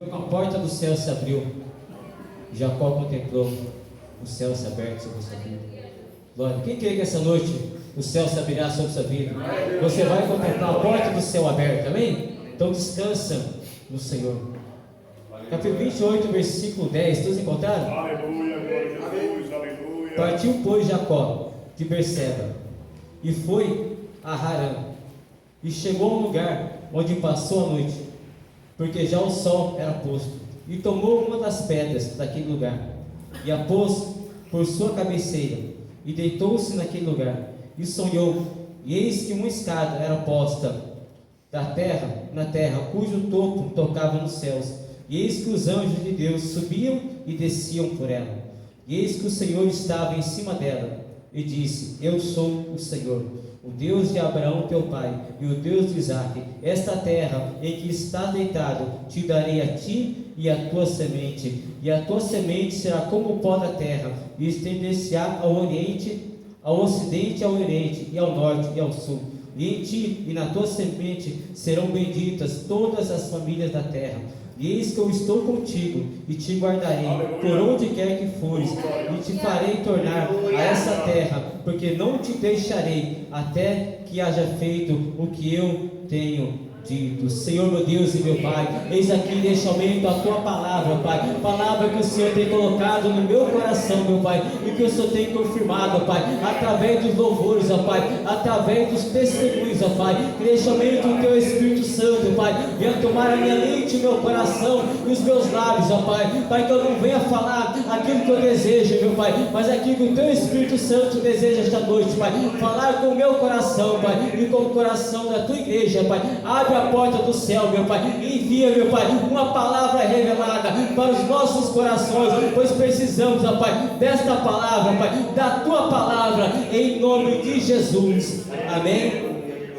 A porta do céu se abriu. Jacó contemplou o céu se aberto sobre sua vida. Glória. Quem crê que essa noite o céu se abrirá sobre sua vida? Você vai contemplar a porta do céu aberta, amém? Então descansa no Senhor. Capítulo 28, versículo 10. Todos encontraram? Aleluia, glória a Jesus, aleluia. Partiu, pois, Jacó de Berseba e foi a Harã, e chegou a um lugar onde passou a noite, porque já o sol era posto, e tomou uma das pedras daquele lugar, e a pôs por sua cabeceira, e deitou-se naquele lugar, e sonhou, e eis que uma escada era posta da terra, na terra, cujo topo tocava nos céus, e eis que os anjos de Deus subiam e desciam por ela, e eis que o Senhor estava em cima dela, e disse: Eu sou o Senhor, o Deus de Abraão teu pai, e o Deus de Isaque. Esta terra em que estás deitado, te darei a ti e a tua semente, e a tua semente será como o pó da terra, e estender-se-á ao oriente, ao ocidente, ao oriente, e ao norte, e ao sul. E em ti e na tua semente serão benditas todas as famílias da terra. E eis que eu estou contigo, e te guardarei por onde quer que fores, e te farei tornar a essa terra, porque não te deixarei até que haja feito o que eu tenho dito. Senhor, meu Deus e meu Pai, eis aqui neste momento a tua palavra, Pai, palavra que o Senhor tem colocado no meu coração, meu Pai, e que o Senhor tem confirmado, Pai, através dos louvores, ó Pai, através dos testemunhos, ó Pai, que neste momento o teu Espírito Santo, Pai, venha tomar a minha mente, o meu coração e os meus lábios, ó Pai, Pai, que eu não venha falar aquilo que eu desejo, meu Pai, mas aquilo que o teu Espírito Santo deseja esta noite, Pai, falar com o meu coração, Pai, e com o coração da tua igreja, Pai. Abre a porta do céu, meu Pai, envia, meu Pai, uma palavra revelada para os nossos corações, pois precisamos, ó Pai, desta palavra, Pai, da tua palavra, em nome de Jesus, amém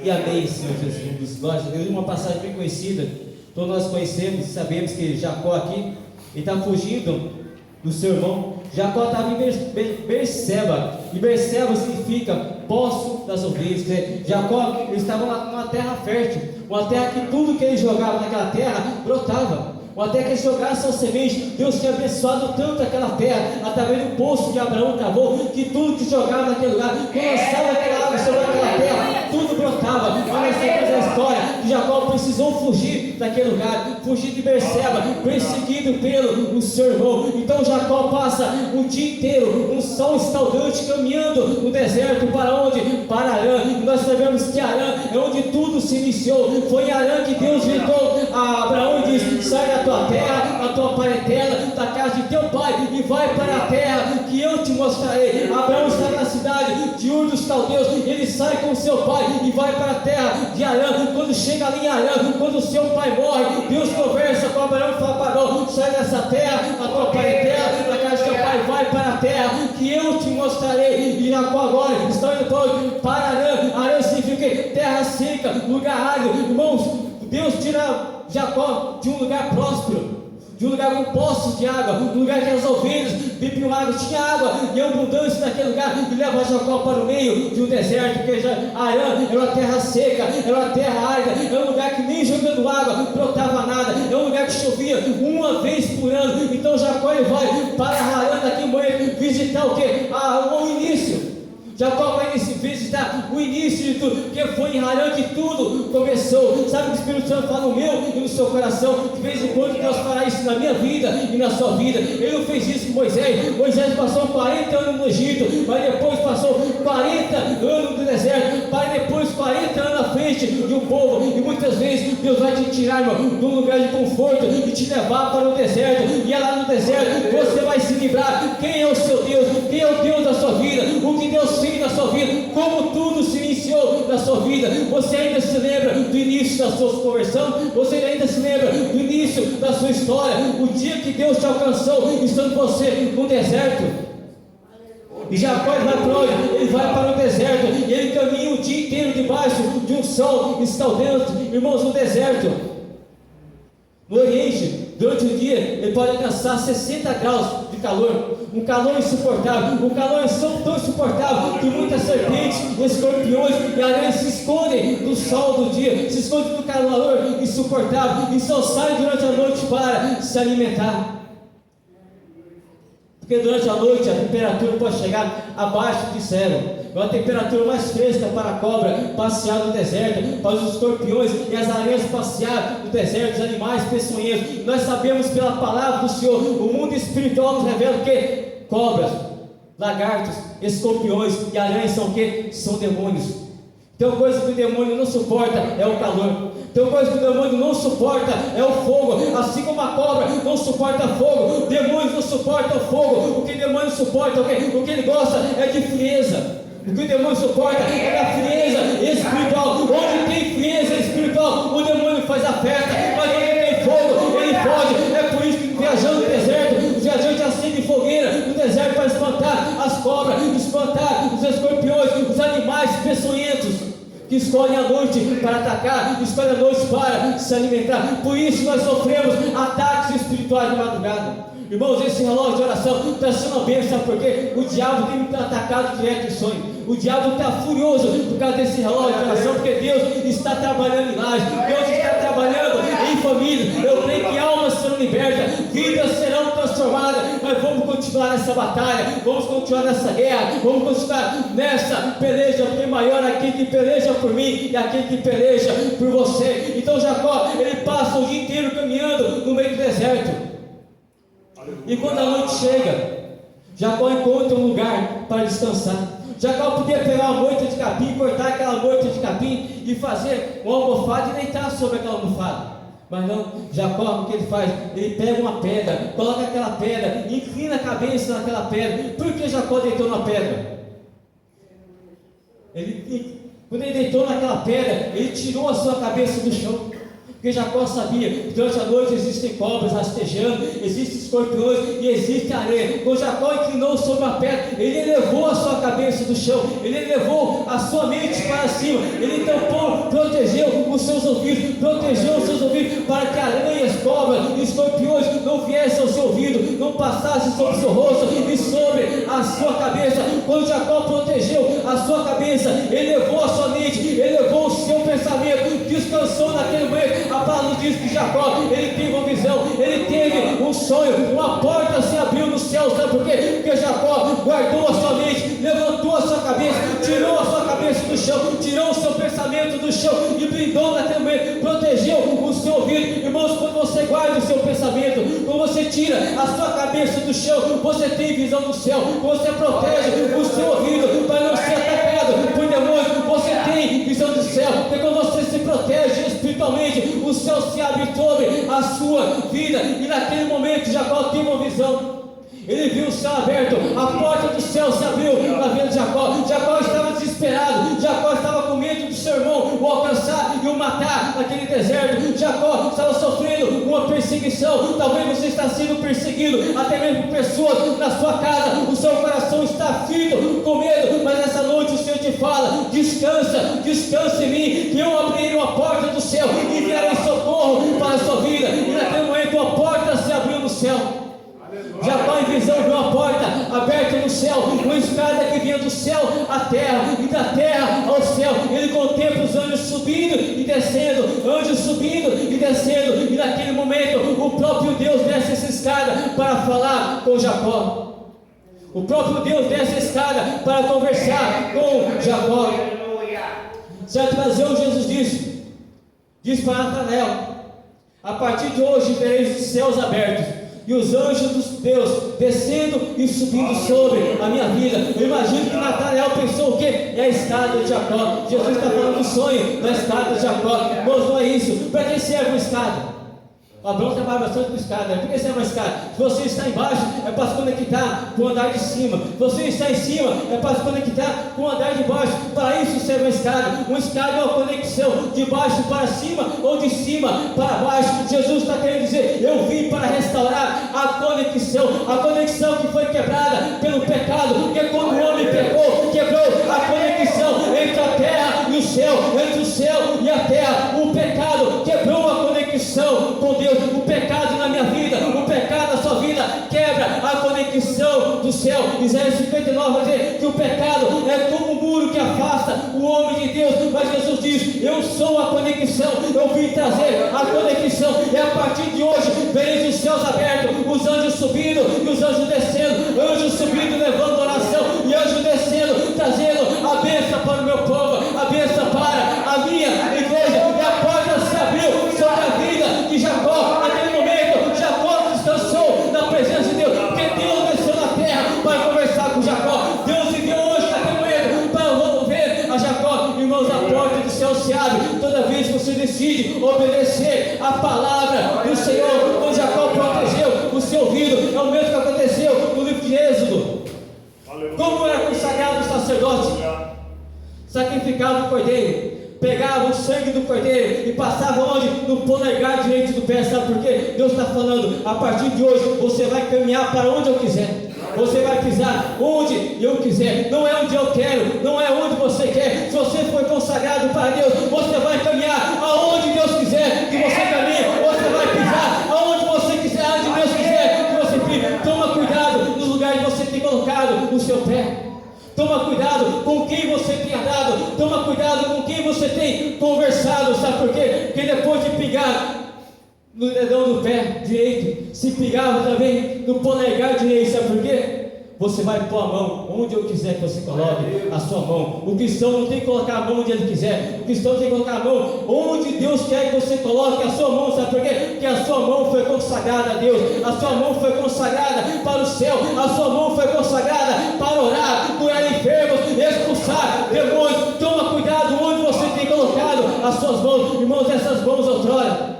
e amém, Senhor Jesus. Glória a Deus. Uma passagem bem conhecida, todos nós conhecemos, sabemos que Jacó aqui, ele está fugindo do seu irmão. Jacó estava em Berseba, e Berseba significa poço das ovelhas. Jacó, ele estava numa terra fértil, uma terra que tudo que ele jogava naquela terra brotava. Uma terra que ele jogasse sua semente, Deus tinha abençoado tanto aquela terra, através do poço que Abraão cavou, que tudo que jogava naquele lugar, quando lançava aquela água sobre aquela terra, tudo brotava. Mas nós sabemos a história que Jacó precisou fugir daquele lugar, fugir de Berseba, perseguido pelo seu irmão. Então Jacó passa o dia inteiro, um sol escaldante, caminhando no deserto. Para onde? Para Harã. E nós sabemos que Harã é onde tudo se iniciou. Foi em Harã que Deus gritou a Abraão e disse: sai da tua terra, da tua parentela, da casa de teu pai, e vai para a terra que eu te mostrarei. Abraão está na cidade de Ur dos Caldeus, ele sai com seu pai e vai para a terra de Harã. Quando chega ali em Harã, quando o seu pai morre, Deus conversa com Abraão e fala: Abraão, sai dessa terra, da tua parentela, da casa de teu pai, vai para a terra que eu te mostrarei. E Jacó agora está indo para Harã. Harã significa terra seca, lugar árido. Irmãos, Deus tira Jacó de um lugar próspero, de um lugar com poços de água, um lugar que as ovelhas bebiam água, tinha água e abundância naquele lugar, e leva Jacó para o meio de um deserto, porque Harã era uma terra seca, era uma terra árida, era um lugar que nem jogando água brotava nada, era um lugar que chovia uma vez por ano. Então Jacó ele vai para Harã daqui em manhã visitar o que? O início. Jacó vai visitar o início de tudo, porque foi em Harã que tudo começou. Sabe o que o Espírito Santo fala no meu e no seu coração? De vez em quando Deus fará isso na minha vida e na sua vida. Ele não fez isso com Moisés. Moisés passou 40 anos no Egito, mas depois passou 40 anos no deserto, para depois 40 anos à frente de um povo. E muitas vezes Deus vai te tirar, irmão, de um lugar de conforto e te levar para o deserto. E é lá no deserto você vai se livrar. Quem é o seu Deus? Quem é o Deus da sua vida? O que Deus fez na sua vida, como tudo se iniciou na sua vida. Você ainda se lembra do início da sua conversão? Você ainda se lembra do início da sua história? O dia que Deus te alcançou, estando você no deserto. E Jacó vai para onde? Ele vai para o deserto, e ele caminha o dia inteiro debaixo de um sol escaldante. Irmãos, no deserto, no Oriente, Durante o dia, ele pode alcançar 60 graus de calor, um calor insuportável, um calor tão insuportável que muitas serpentes, escorpiões e aranhas se escondem do sol do dia, se escondem do calor insuportável e só saem durante a noite para se alimentar. Porque durante a noite a temperatura pode chegar abaixo de zero. É uma temperatura mais fresca para a cobra passear no deserto, para os escorpiões e as aranhas passear no deserto, os animais peçonhentos. Nós sabemos pela palavra do Senhor, o mundo espiritual nos revela que cobras, lagartos, escorpiões e aranhas são o que? São demônios. Tem uma coisa que o demônio não suporta, é o calor. Tem uma coisa que o demônio não suporta, é o fogo. Assim como a cobra não suporta fogo, o demônio não suporta o fogo. O que o demônio suporta, o que ele gosta é de frieza. O que o demônio suporta é da frieza espiritual. Onde tem frieza espiritual, o demônio faz a festa. Mas onde tem fogo, ele foge. É por isso que viajando no deserto, os viajantes acendem fogueira no deserto para espantar as cobras, espantar os escorpiões, os animais peçonhentos que escolhem a noite para atacar, escolhem a noite para se alimentar. Por isso nós sofremos ataques espirituais de madrugada. Irmãos, esse relógio de oração está sendo uma bênção, sabe por quê? O diabo tem me atacado direto em sonho. O diabo está furioso por causa desse relógio de oração, porque Deus está trabalhando em lajes, Deus está trabalhando em famílias. Eu creio que almas serão libertas, vidas serão transformadas. Mas vamos continuar nessa batalha, vamos continuar nessa guerra, vamos continuar nessa peleja, porque maior é aquele que peleja por mim e aquele que peleja por você. Então Jacó, ele passa o dia inteiro caminhando no meio do deserto. E quando a noite chega, Jacó encontra um lugar para descansar. Jacó podia pegar uma moita de capim, cortar aquela moita de capim e fazer uma almofada e deitar sobre aquela almofada. Mas não, Jacó, o que ele faz? Ele pega uma pedra, coloca aquela pedra, inclina a cabeça naquela pedra. Por que Jacó deitou na pedra? Quando ele deitou naquela pedra, ele tirou a sua cabeça do chão. Porque Jacó sabia que durante a noite existem cobras rastejando, existem escorpiões e existe areia. Quando Jacó inclinou sobre a pedra, ele elevou a sua cabeça do chão, ele elevou a sua mente para cima, ele então protegeu os seus ouvidos, para que aranhas, cobras e escorpiões não viessem ao seu ouvido, não passassem sobre o seu rosto e sobre a sua cabeça. Quando Jacó protegeu a sua cabeça, elevou a sua mente, elevou o seu pensamento, descansou naquele momento. A palavra diz que Jacó, ele teve uma visão, ele teve um sonho, uma porta se abriu no céu. Sabe por quê? Porque Jacó guardou a sua mente, levantou a sua cabeça, tirou a sua cabeça do chão, tirou o seu pensamento do chão e blindou naquele momento, protegeu o seu ouvido. Irmãos, quando você guarda o seu pensamento, quando você tira a sua cabeça do chão, você tem visão do céu, você protege o seu ouvido para não ser atacado por demônios, você tem visão do céu. Porque quando você se protege espiritualmente, o céu se abre sobre a sua vida. E naquele momento Jacó teve uma visão. Ele viu o céu aberto, a porta do céu se abriu na vida de Jacó. Jacó estava desesperado, Jacó estava com medo do seu irmão o alcançar e o matar naquele deserto. Jacó estava sofrendo uma perseguição. Talvez você está sendo perseguido, até mesmo por pessoas na sua casa. O seu coração está aflito, com medo, mas essa noite o Senhor te fala: descansa, descansa em mim, que eu abrirei uma porta do céu e enviarei socorro para a sua vida. E naquele momento uma porta se abriu no céu. Jacó em visão viu uma porta aberta no céu, uma escada que vinha do céu à terra e da terra ao céu. Ele contempla os anjos subindo e descendo, anjos subindo e descendo, e naquele momento o próprio Deus desce essa escada para falar com Jacó. O próprio Deus desce a escada para conversar com Jacó. Certa ocasião Jesus diz para Natanael: a partir de hoje vereis os céus abertos e os anjos dos Deus descendo e subindo sobre a minha vida. Eu imagino que Natanael pensou o quê? É a escada de Jacó. Jesus está falando do sonho da escada de Jacó. Mas não é isso. Para que serve uma escada? O Abraão trabalha bastante com escada. Por que serve uma escada? Se você está embaixo, é para se conectar com o andar de cima. Se você está em cima, é para se conectar com o andar de baixo. Para isso serve uma escada. Uma escada é uma conexão de baixo para cima ou de cima para baixo. Jesus está querendo dizer: eu vim para restaurar a conexão que foi quebrada pelo pecado. Porque quando o homem pecou, quebrou a conexão entre a terra e o céu, entre o céu e a terra. O pecado quebrou a conexão com Deus. O pecado na minha vida conexão do céu. Isaías 59 vai dizer que o pecado é como um muro que afasta o homem de Deus, mas Jesus diz: eu sou a conexão, eu vim trazer a conexão, e a partir de hoje vereis os céus abertos, os anjos subindo e os anjos descendo, anjos subindo levando oração e anjos descendo trazendo a bênção para o meu povo, a bênção para a minha igreja. E a porta se abriu sobre a vida de Jacó. Naquele momento Jacó descansou na presença de Deus, porque Deus desceu na terra para conversar com Jacó. Deus enviou hoje naquele momento para envolver a Jacó. Irmãos, a porta do céu se abre toda vez que você decide obedecer a palavra do Senhor. Quando Jacó protegeu o seu ouvido, é o mesmo que aconteceu no livro de Êxodo. Como era consagrado o sacerdote? Sacrificava o cordeiro, pegava o sangue do cordeiro e passava onde? No polegar direito do pé. Sabe por quê? Deus está falando: a partir de hoje você vai caminhar para onde eu quiser, você vai pisar onde eu quiser, não é onde eu quero, não é onde você quer. Se você foi consagrado para Deus, você vai caminhar aonde Deus quiser que você caminhe, você vai pisar aonde você quiser, onde Deus quiser que você pise. Toma cuidado no lugar que você tem colocado o seu pé. Toma cuidado com quem você tem andado. Toma cuidado com quem você tem conversado. Sabe por quê? Porque depois de pingar no dedão do pé direito, se pingava também no polegar direito. Sabe por quê? Você vai pôr a mão onde eu quiser que você coloque a sua mão. O cristão não tem que colocar a mão onde ele quiser. O cristão tem que colocar a mão onde Deus quer que você coloque a sua mão. Sabe por quê? Porque a sua mão foi consagrada a Deus. A sua mão foi consagrada para o céu. A sua mão foi consagrada para orar, curar enfermos, expulsar demônios. Toma cuidado onde você tem colocado as suas mãos. Irmãos, essas mãos outrora,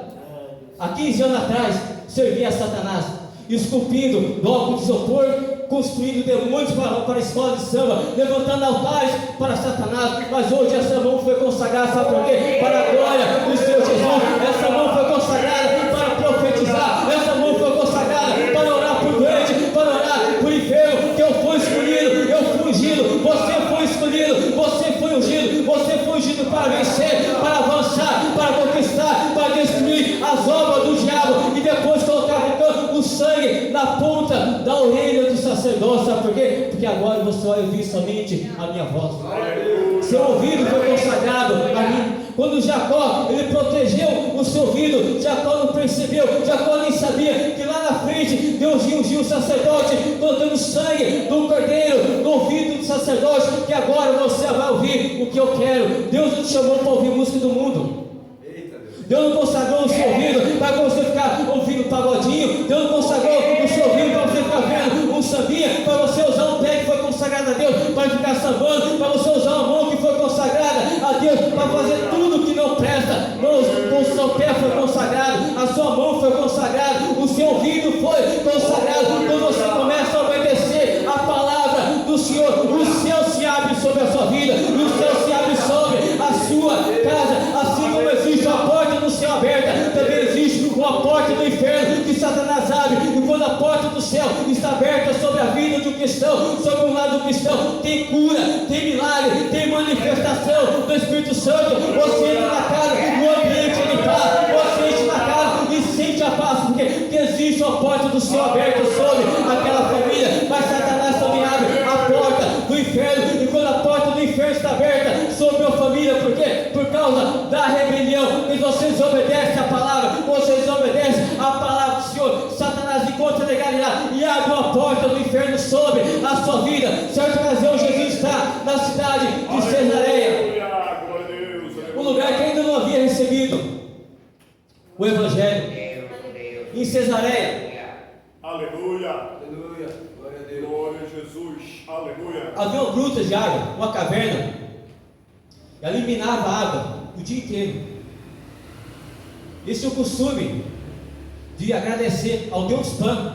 há 15 anos atrás, servia a Satanás, esculpindo blocos de isopor, construindo demônios para a escola de samba, levantando altares para Satanás. Mas hoje essa mão foi consagrada, sabe por quê? Para a glória do Senhor Jesus. Essa mão foi consagrada para profetizar. Essa mão foi consagrada para orar por doente, para orar por enfermo. Que eu fui escolhido, eu fui ungido, você foi escolhido, você foi ungido, você foi ungido para vencer, para avançar, para conquistar, para destruir as obras do diabo e depois colocar o sangue na ponta da orelha do sacerdote. Sabe por quê? Porque agora você vai ouvir somente a minha voz. Seu ouvido foi consagrado a mim. Quando Jacó, ele protegeu o seu ouvido, Jacó não percebeu, Jacó nem sabia que lá na frente Deus ungiu o sacerdote, colocando sangue do cordeiro no ouvido do sacerdote, que agora você vai ouvir o que eu quero. Deus não te chamou para ouvir música do mundo. Deus não consagrou o seu ouvido para você ficar ouvindo pagodinho. Deus não consagrou o seu ouvido para você ficar vendo um sambinha, para você usar um pé que foi consagrado a Deus para ficar sambando, para você usar uma mão que foi consagrada a Deus para fazer tudo que não presta. Não, o seu pé foi consagrado, a sua mão foi consagrada, o seu ouvido foi consagrado. Quando você começa a obedecer a palavra do Senhor, o céu se abre sobre a sua vida, o céu se abre sobre a sua casa. Assim como existe a porta do céu aberta, também existe uma porta do inferno que Satanás abre. E quando a porta do céu está aberta sobre a vida de um cristão, sobre um lado do cristão, tem cura, tem milagre, tem manifestação do Espírito Santo. Você entra na casa, no ambiente de paz, você entra na casa e sente a paz, porque existe uma porta do céu aberta sobre aquela família. Mas Satanás também abre a porta do inferno. E quando a porta do inferno está aberta sobre a família, por quê? Por causa da rebelião. E vocês desobedecem a palavra, vocês desobedecem a palavra do Senhor. Satanás encontra legalidade e abre uma porta do inferno sobre a sua vida. Certa ocasião Jesus está na cidade de Cesareia, um lugar que ainda não havia recebido o Evangelho. Em Cesareia, aleluia, aleluia, glória a Jesus, aleluia. Havia uma gruta de água, uma caverna, e ela eliminava água o dia inteiro. Esse é o costume de agradecer ao Deus Pan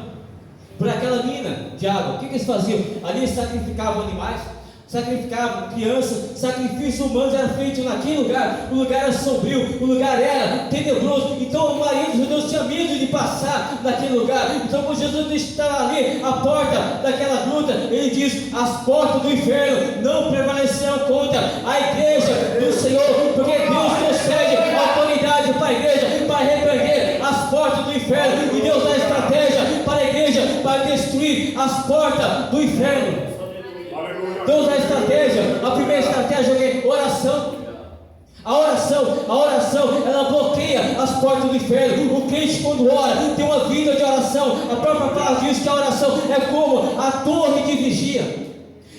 por aquela mina de água. O que eles faziam? Ali eles sacrificavam animais, sacrificavam crianças, sacrifícios humanos eram feitos naquele lugar. O lugar era sombrio, o lugar era tenebroso. Então o marido de Deus tinha medo de passar naquele lugar. Então quando Jesus estava ali, a porta daquela gruta, ele diz: as portas do inferno não prevalecerão contra a igreja do Senhor, porque Deus concede para a igreja, para repreender as portas do inferno, e Deus dá estratégia para a igreja, para para destruir as portas do inferno. Aleluia. Deus dá estratégia. A primeira estratégia é oração. A oração, ela bloqueia as portas do inferno. O crente, quando ora, tem uma vida de oração. A própria palavra diz que a oração é como a torre de vigia.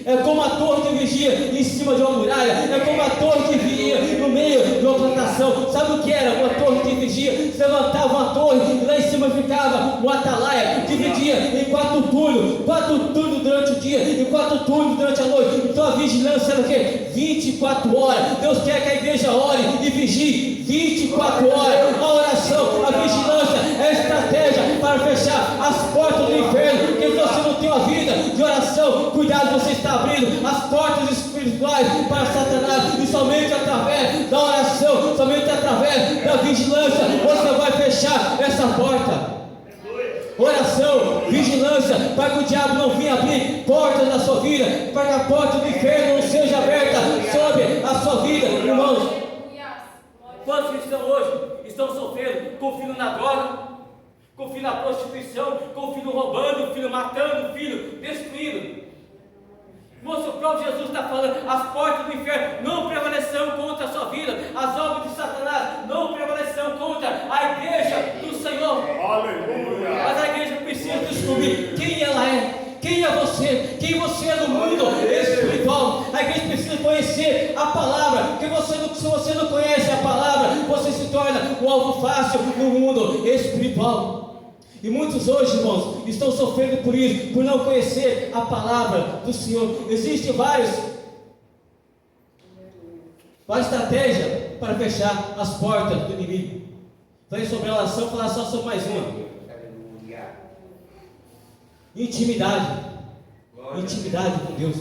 É como a torre de vigia em cima de uma muralha. É como a torre de vigia no meio de uma plantação. Sabe o que era uma torre de vigia? Você levantava uma torre e lá em cima ficava uma atalaia. Dividia em 4 turnos durante o dia e 4 turnos durante a noite. Então a vigilância era o quê? 24 horas. Deus quer que a igreja ore e vigie 24 horas. A oração, a vigilância é a estratégia para fechar as portas do inferno. Porque se você não tem uma vida de oração, cuidado, você está abrindo as portas espirituais para Satanás. E somente através da oração, somente através da vigilância, você vai fechar essa porta. Oração, vigilância, para que o diabo não venha abrir portas na sua vida, para que a porta do inferno não seja aberta sobre a sua vida, irmãos. Quantos cristãos hoje estão sofrendo com o filho na droga, com o filho na prostituição, com o filho roubando, o filho matando, o filho destruindo? Moço, o próprio Jesus está falando, as portas do inferno não prevalecerão contra a sua vida, as obras de Satanás não prevalecerão contra a igreja do Senhor. Aleluia. Mas a igreja precisa descobrir quem ela é, quem é você, quem você é no mundo espiritual. A igreja precisa conhecer a palavra, porque se você não conhece a palavra, você se torna um alvo fácil no mundo espiritual. E muitos hoje, irmãos, estão sofrendo por isso, por não conhecer a palavra do Senhor. Existem várias estratégias para fechar as portas do inimigo. Falei sobre a oração, falar só sobre mais uma. Intimidade com Deus.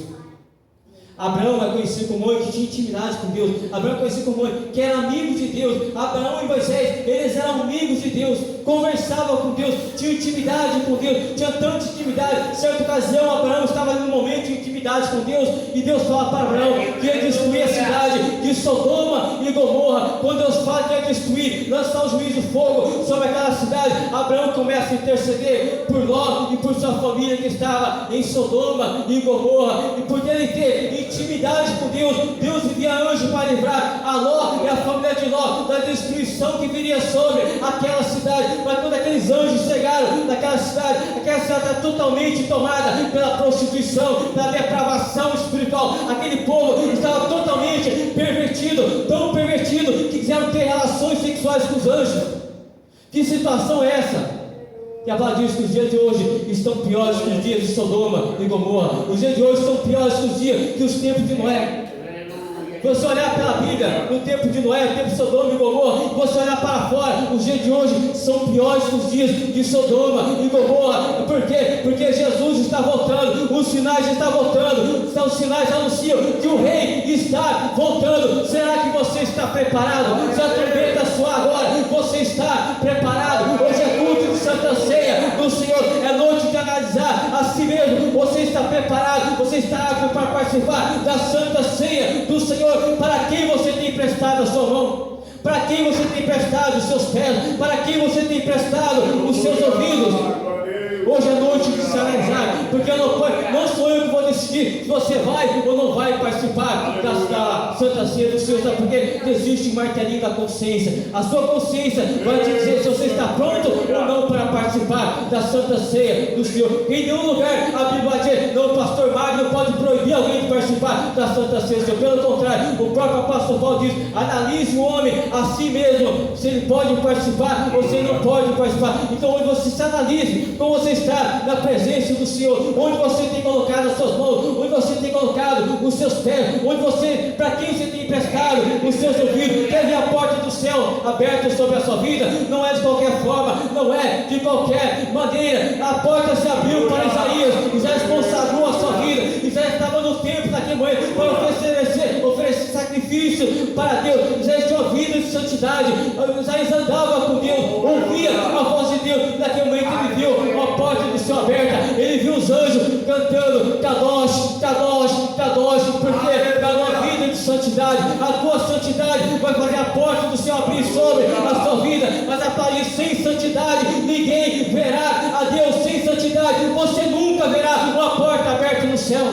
Abraão é conhecido como homem que tinha intimidade com Deus. Abraão é conhecido como homem que era amigo de Deus. Abraão e Moisés, eles eram amigos de Deus, conversavam com Deus, tinham intimidade com Deus, tinha tanta intimidade. Certa ocasião, Abraão estava num momento de intimidade com Deus, e Deus fala para Abraão que ia destruir a cidade de Sodoma e Gomorra. Quando Deus fala que ia destruir, lançar o juízo de fogo sobre aquela cidade, Abraão começa a interceder por Ló e por sua família que estava em Sodoma e Gomorra. E por ele ter intimidade com Deus, Deus envia anjo para livrar a Ló e a família de Ló da destruição que viria sobre aquela cidade. Mas quando aqueles anjos chegaram naquela cidade, aquela cidade está totalmente tomada pela prostituição, pela depravação espiritual. Aquele povo estava totalmente pervertido, tão pervertido que quiseram ter relações sexuais com os anjos. Que situação é essa? E a palavra diz que os dias de hoje estão piores que os dias de Sodoma e Gomorra. Os dias de hoje estão piores que os dias, que os tempos de Noé. Você olhar pela Bíblia, no tempo de Noé, no tempo de Sodoma e Gomorra, você olhar para fora, os dias de hoje são piores que os dias de Sodoma e Gomorra. Por quê? Porque Jesus está voltando, os sinais estão voltando, os sinais anunciam que o rei está voltando. Será que você está preparado? Se a trombeta soar agora, você está preparado? Hoje é culto de Santa Ceia do Senhor, é noite de analisar a si mesmo. Você está preparado? Você está apto para participar da Santa Ceia do Senhor? Para quem você tem emprestado a sua mão? Para quem você tem emprestado os seus pés? Para quem você tem emprestado os seus ouvidos? Hoje é noite de se analisar, porque não sou eu que vou decidir se você vai ou não vai participar da Santa Ceia do Senhor, sabe? Porque existe um martelinho da consciência. A sua consciência vai te dizer se você está pronto ou não para participar da Santa Ceia do Senhor. Em nenhum lugar a Bíblia vai dizer, não, o pastor Magno pode proibir alguém de participar da Santa Ceia do Senhor. Pelo contrário, o próprio apóstolo Paulo diz, analise o homem a si mesmo, se ele pode participar ou se ele não pode participar. Então onde você se analise, como você está na presença do Senhor, onde você tem colocado as suas mãos, onde você tem colocado os seus pés, onde você, para quem você tem emprestado os seus ouvidos. Teve a porta do céu aberta sobre a sua vida, não é de qualquer forma, não é de qualquer maneira. A porta se abriu para Isaías, Isaías consagrou a sua vida, Isaías estava no templo naquele momento para oferecer sacrifício para Deus. Isaías tinha uma vida de santidade, Isaías andava com Deus, ouvia a voz de Deus. Naquele momento ele viu uma porta do céu aberta, ele viu os anjos cantando Kadosh, Kadosh, Kadosh, porque para uma vida de santidade, a tua santidade vai fazer a porta do céu abrir sobre a sua vida. Mas a país sem santidade, ninguém verá a Deus. Sem santidade, você céu.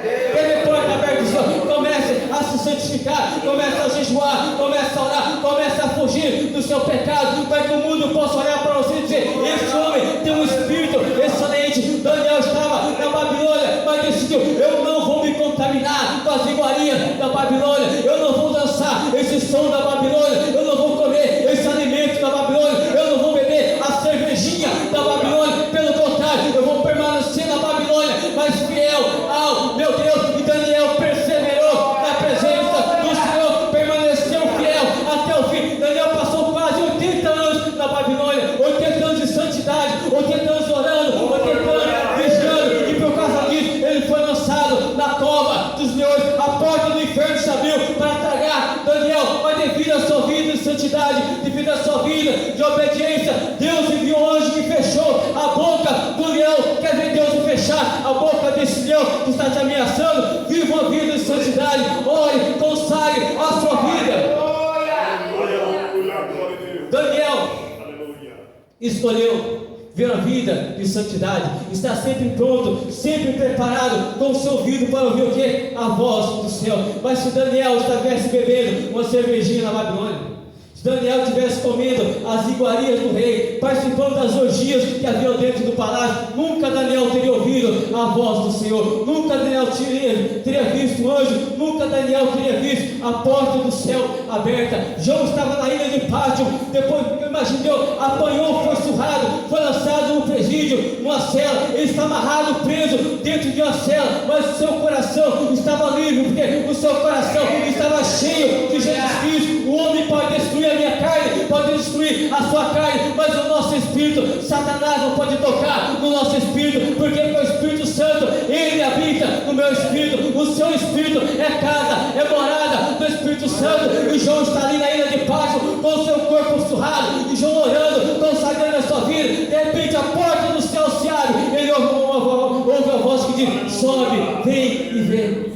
Teve porta aberta do céu. Comece a se santificar, comece a jejuar, comece a orar, comece a fugir do seu pecado, para que o mundo possa olhar para você e dizer: esse homem tem um espírito excelente. Daniel estava na Babilônia, mas decidiu: eu não vou me contaminar com as iguarias da Babilônia, eu não vou dançar esse som da Babilônia, eu não vou comer esse alimento da Babilônia, eu não vou beber a cervejinha da Babilônia, pelo contrário, eu vou permanecer na Babilônia, mas fiel ao meu Deus. E Daniel perseverou na presença do Senhor, permaneceu fiel até o fim. Daniel passou quase 80 anos na Babilônia, 80 anos de santidade, 80 anos orando, 80 anos vigiando, e por causa disso ele foi lançado na cova dos leões. A porta do inferno se abriu para tragar Daniel, mas devido à sua vida de santidade, devido à sua vida de obediência, Deus enviou um anjo que fechou a boca do leão. Quer ver Deus fechar a boca desse leão que está te ameaçando? Viva uma vida de santidade, ore, consagre a sua vida. Daniel escolheu ver a vida de santidade, está sempre pronto, sempre preparado, com o seu ouvido para ouvir o que? A voz do céu. Mas se Daniel estivesse bebendo uma cervejinha na Babilônia, se Daniel estivesse comendo as iguarias do rei, participando das orgias que haviam dentro do palácio, nunca Daniel teria ouvido a voz do Senhor, nunca Daniel teria visto o anjo, nunca Daniel teria visto a porta do céu aberta. João estava na ilha de Pátio, depois que imaginou, apanhou, foi surrado, foi lançado no presídio, numa cela. Ele está amarrado, preso dentro de uma cela, mas o seu coração estava livre, porque o seu coração estava cheio de Jesus Cristo. O homem pode destruir a minha carne, pode destruir a sua carne, mas o nosso espírito, Satanás não pode tocar no nosso espírito, porque o Espírito Santo, ele habita no meu espírito. O seu espírito é casa, é morada do Espírito Santo. E João está ali na ilha de Páscoa, com o seu corpo surrado, e João orando, consagrando a sua vida. De repente a porta do céu se abre, ele ouve a voz que diz: sobe, vem e vem.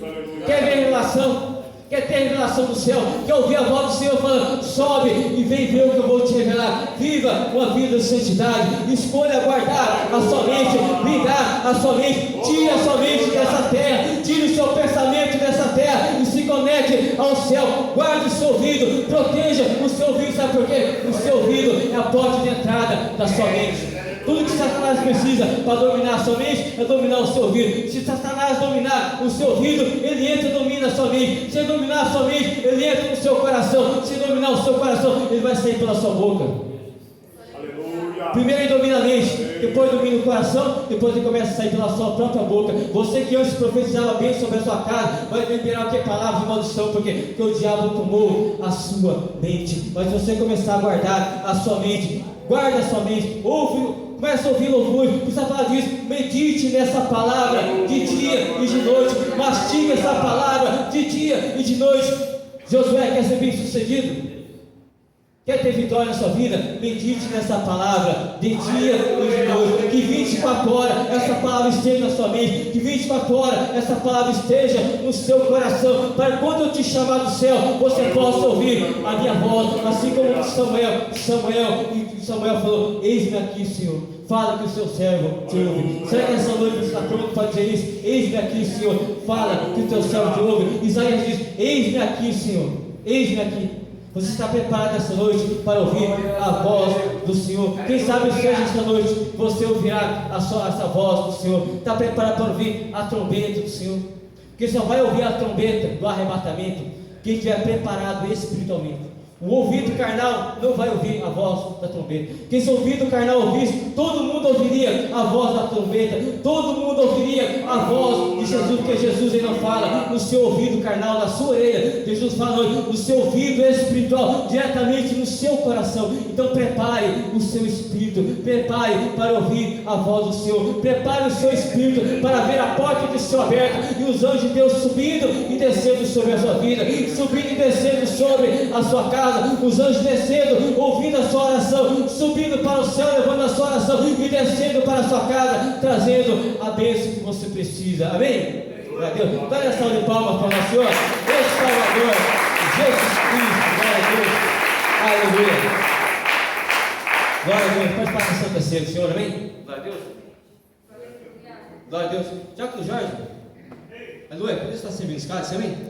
Quer ver revelação? Quer ter revelação do céu? Quer ouvir a voz do Senhor falando: sobe e vem ver o que eu vou te revelar? Viva uma vida de santidade. Escolha guardar a sua mente, blindar a sua mente. Tire a sua mente dessa terra, tire o seu pensamento dessa terra e se conecte ao céu. Guarde o seu ouvido, proteja o seu ouvido. Sabe por quê? O seu ouvido é a porta de entrada da sua mente. Tudo que Satanás precisa para dominar a sua mente é dominar o seu ouvido. Se Satanás dominar o seu ouvido, ele entra e domina a sua mente. Se ele dominar a sua mente, ele entra no seu coração. Se dominar o seu coração, ele vai sair pela sua boca. Aleluia. Primeiro ele domina a mente, depois domina o coração, depois ele começa a sair pela sua própria boca. Você que antes profetizava bem sobre a sua casa, vai liberar o que? Palavra de maldição, porque o diabo tomou a sua mente. Mas você começar a guardar a sua mente, guarda a sua mente, começa a ouvir louvor. Essa palavra diz: medite nessa palavra de dia e de noite, mastiga essa palavra de dia e de noite. Josué quer ser bem sucedido? Quer ter vitória na sua vida? Medite nessa palavra de dia e de noite. Que 24 horas essa palavra esteja na sua mente. Que 24 horas essa palavra esteja no seu coração. Para quando eu te chamar do céu, você possa ouvir a minha voz. Assim como Samuel falou: eis-me aqui, Senhor. Fala que o seu servo te ouve. Será que essa noite você está pronto para dizer isso? Eis-me aqui, Senhor. Fala que o teu servo te ouve. Isaías diz: eis-me aqui, Senhor. Eis-me aqui. Você está preparado essa noite para ouvir a voz do Senhor? Quem sabe seja esta noite você ouvirá essa voz do Senhor. Está preparado para ouvir a trombeta do Senhor? Porque só vai ouvir a trombeta do arrebatamento quem estiver preparado espiritualmente. O ouvido carnal não vai ouvir a voz da trombeta. Porque se o ouvido carnal ouvisse, todo mundo ouviria a voz da trombeta, todo mundo ouviria a voz de Jesus, porque Jesus ele não fala no seu ouvido carnal, na sua orelha. Jesus fala no seu ouvido espiritual, diretamente no seu coração. Então prepare o seu espírito, prepare para ouvir a voz do Senhor, prepare o seu espírito para ver a porta do céu aberta e os anjos de Deus subindo e descendo sobre a sua vida, subindo e descendo sobre a sua casa. Os anjos descendo, ouvindo a sua oração, subindo para o céu, levando a sua oração e descendo para a sua casa, trazendo a bênção que você precisa. Amém? Glória a Deus. Dá essa salva de palmas para o Senhor, esse Salvador, Jesus Cristo. Glória a Deus. Aleluia. Glória a Deus. Pode passar a Santa Ceia do Senhor, amém? Glória a Deus. Glória a Deus. Diácono Jorge, Aleluia. Por isso está servindo esse cálice, amém?